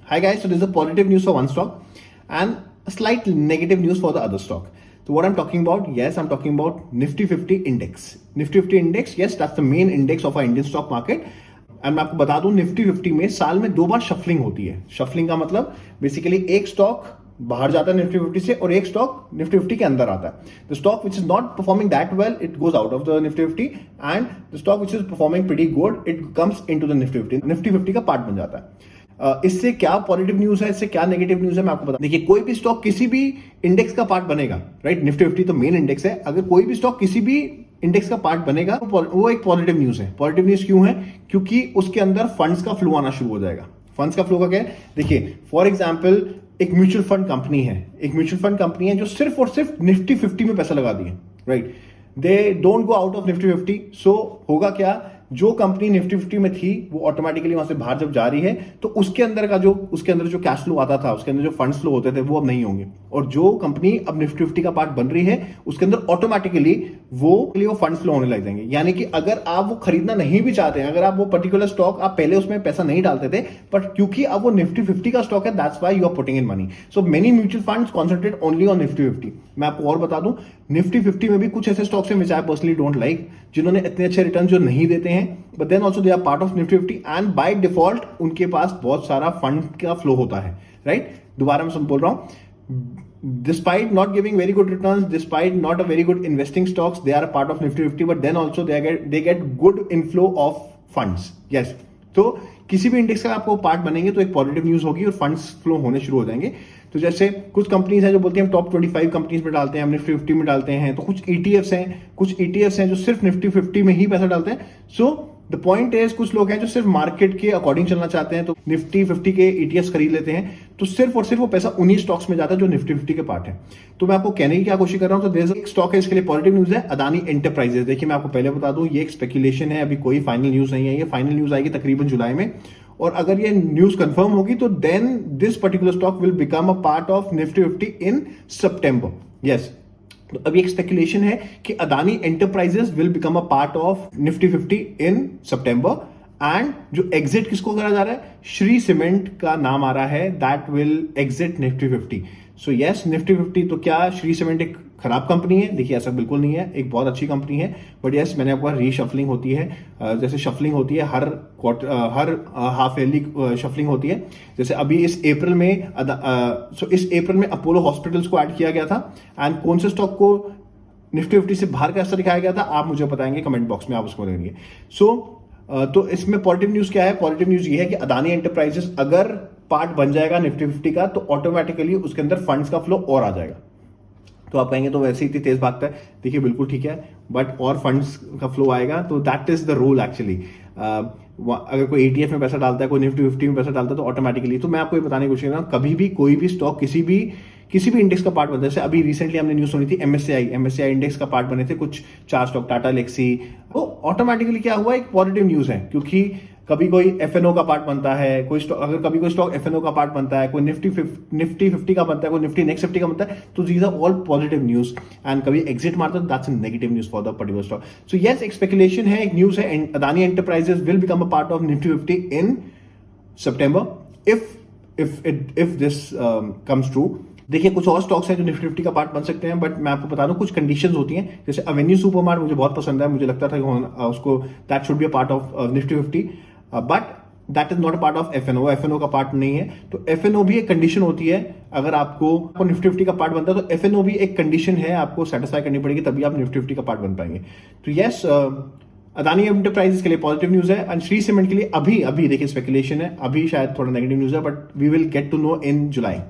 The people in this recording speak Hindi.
Hi guys, so this is a positive news for one stock and a slight negative news for the other stock. So what I'm talking about, yes, I'm talking about Nifty 50 index. Nifty 50 index, yes, that's the main index of our Indian stock market. And मैं आपको बता दूं निफ्टी 50 में साल में 2 बार शफलिंग होती है. शफलिंग का मतलब बेसिकली एक स्टॉक बाहर जाता है निफ्टी 50 से और एक स्टॉक निफ्टी 50 के अंदर आता है. The stock which is not performing that well it goes out of the Nifty 50 and the stock which is performing pretty good it comes into the Nifty 50. Nifty 50 का पार्ट बन जाता है. इससे क्या पॉजिटिव न्यूज है, इससे क्या नेगेटिव न्यूज है, मैं आपको बता. देखिए, कोई भी स्टॉक किसी भी इंडेक्स का पार्ट बनेगा, राइट. निफ्टी 50 तो मेन इंडेक्स है. अगर कोई भी स्टॉक किसी भी इंडेक्स का पार्ट बनेगा वो एक पॉजिटिव न्यूज है. पॉजिटिव न्यूज क्यों है? क्योंकि उसके अंदर फंड्स का फ्लो आना शुरू हो जाएगा. फंड्स का फ्लो का क्या है? देखिए, फॉर एग्जांपल एक म्यूचुअल फंड कंपनी है. एक म्यूचुअल फंड कंपनी है जो सिर्फ और सिर्फ निफ्टी 50 में पैसा लगा दिए, right. They don't go out of Nifty 50. सो होगा क्या, जो कंपनी निफ्टी 50 में थी वो ऑटोमेटिकली वहां से बाहर जब जा रही है तो उसके अंदर जो कैश फ्लो आता था, उसके अंदर जो फंड्स फ्लो होते थे वो अब नहीं होंगे. और जो कंपनी अब निफ्टी 50 का पार्ट बन रही है उसके अंदर ऑटोमेटिकली वो फंड्स फ्लो होने लग जाएंगे. यानी कि अगर आप वो खरीदना नहीं भी चाहते हैं, अगर आप वो पर्टिकुलर स्टॉक आप पहले उसमें पैसा नहीं डालते थे, बट क्योंकि अब वो निफ्टी 50 का स्टॉक है, that's why you are putting in money. So many mutual funds concentrate only on Nifty 50. मैं आपको और बता दूं, निफ्टी 50 में भी कुछ ऐसे स्टॉक्स हैं which I personally don't like, जिन्होंने इतने अच्छे रिटर्न जो नहीं देते हैं, but then also they are part of Nifty 50 and by default उनके पास बहुत सारा फंड का फ्लो होता है, राइट. दोबारा मैं बोल रहा हूं, despite not giving very good returns, despite not a very good investing stocks, they are a part of Nifty 50, but then also they get good inflow of funds. Yes. तो किसी भी इंडेक्स का आपको पार्ट बनेंगे तो एक पॉजिटिव न्यूज होगी और फंड्स फ्लो होने शुरू हो जाएंगे. तो जैसे कुछ कंपनीज हैं जो बोलती हैं हम टॉप 25 कंपनीज में डालते हैं, हम निफ्टी 50 में डालते हैं. तो कुछ ETFs हैं जो सिर्फ निफ्टी 50 में ही पैसा डालते हैं. सो द पॉइंट इज, कुछ लोग हैं जो सिर्फ मार्केट के अकॉर्डिंग चलना चाहते हैं, तो निफ्टी 50 के ETFs खरीद लेते हैं. तो सिर्फ और सिर्फ वो पैसा उन्हीं स्टॉक्स में जाता है जो निफ्टी 50 के पार्ट है. तो मैं आपको कहने की क्या कोशिश कर रहा हूं, तो देयर एक स्टॉक है, इसके लिए पॉजिटिव न्यूज है, अदानी एंटरप्राइजेस. देखिए, मैं आपको पहले बता दूं, ये एक स्पेकुलेशन है, अभी कोई फाइनल न्यूज नहीं है. ये फाइनल न्यूज आएगी तकरीबन जुलाई में, और अगर ये न्यूज कंफर्म होगी तो then this particular stock will become a part of Nifty 50 in September. Yes. तो अभी एक स्पेकुलेशन है कि Adani Enterprises will become a part of Nifty 50 in September. And जो एग्जिट किसको करा जा रहा है, श्री सीमेंट का नाम आ रहा है, that will exit Nifty 50. So yes, Nifty 50. तो क्या श्री सीमेंट एक खराब कंपनी है? देखिए, ऐसा बिल्कुल नहीं है, एक बहुत अच्छी कंपनी है. बट यस, मैंने आपको रीशफलिंग होती है, जैसे शफलिंग होती है हर क्वार्टर, हर हाफ ईयरली शफलिंग होती है. जैसे अभी इस अप्रैल में अपोलो हॉस्पिटल्स को ऐड किया गया था. एंड कौन से स्टॉक को निफ्टी 50 से बाहर कैसे दिखाया गया था, आप मुझे बताएंगे कमेंट बॉक्स में, आप उसको बताएंगे. तो इसमें पॉजिटिव न्यूज क्या है? पॉजिटिव न्यूज ये है कि अदानी एंटरप्राइजेस अगर पार्ट बन जाएगा निफ्टी 50 का, तो ऑटोमेटिकली उसके अंदर फंड्स का फ्लो और आ जाएगा. तो आप कहेंगे तो वैसे ही इतनी तेज भागता है. देखिए, बिल्कुल ठीक है, बट और फंड्स का फ्लो आएगा. तो that is the rule actually. अगर कोई ETF में पैसा डालता है, कोई निफ्टी 50 में पैसा डालता है, तो ऑटोमेटिकली. तो मैं आपको ये बताने की कोशिश कर रहा हूं, कभी भी कोई भी स्टॉक किसी भी इंडेक्स का पार्ट बनता है. जैसे अभी रिसेंटली हमने न्यूज सुनी थी, MSCI इंडेक्स का पार्ट बने थे कुछ 4 स्टॉक, टाटा लेक्सी. तो ऑटोमेटिकली क्या हुआ, एक पॉजिटिव न्यूज है. क्योंकि कभी कोई FNO का पार्ट बनता है, अगर कभी कोई स्टॉक FNO का पार्ट बनता है, कोई निफ्टी 50 का बनता है, कोई निफ्टी नेक्स्ट 50 का बनता है, तो these are all positive news. And कभी एग्जिट मारता है, that's negative news for the particular stock. So yes, एक स्पेकुलेशन है, एक न्यूज है, Adani Enterprises will become a part of Nifty 50 in September if this comes true. देखिए, कुछ और स्टॉक्स हैं जो निफ्टी 50 का पार्ट बन सकते हैं, बट मैं आपको बता दूं कुछ कंडीशंस होती हैं. जैसे एवेन्यू सुपरमार्ट मुझे बहुत पसंद है, मुझे लगता था कि उसको that should be a part of Nifty 50, but that is not a part of FNO का पार्ट नहीं है. तो FNO भी एक कंडीशन होती है. अगर आपको निफ्टी 50 का पार्ट बनता है तो FNO भी एक कंडीशन है, आपको सेटिस्फाई करनी पड़ेगी, तभी आप निफ्टी 50 का पार्ट बन पाएंगे. तो यस, अदानी एंटरप्राइजेस के लिए पॉजिटिव न्यूज है. एंड श्री सीमेंट के लिए अभी देखिए स्पेकुलेशन है, अभी शायद थोड़ा नेगेटिव न्यूज है, but we will get to know in July.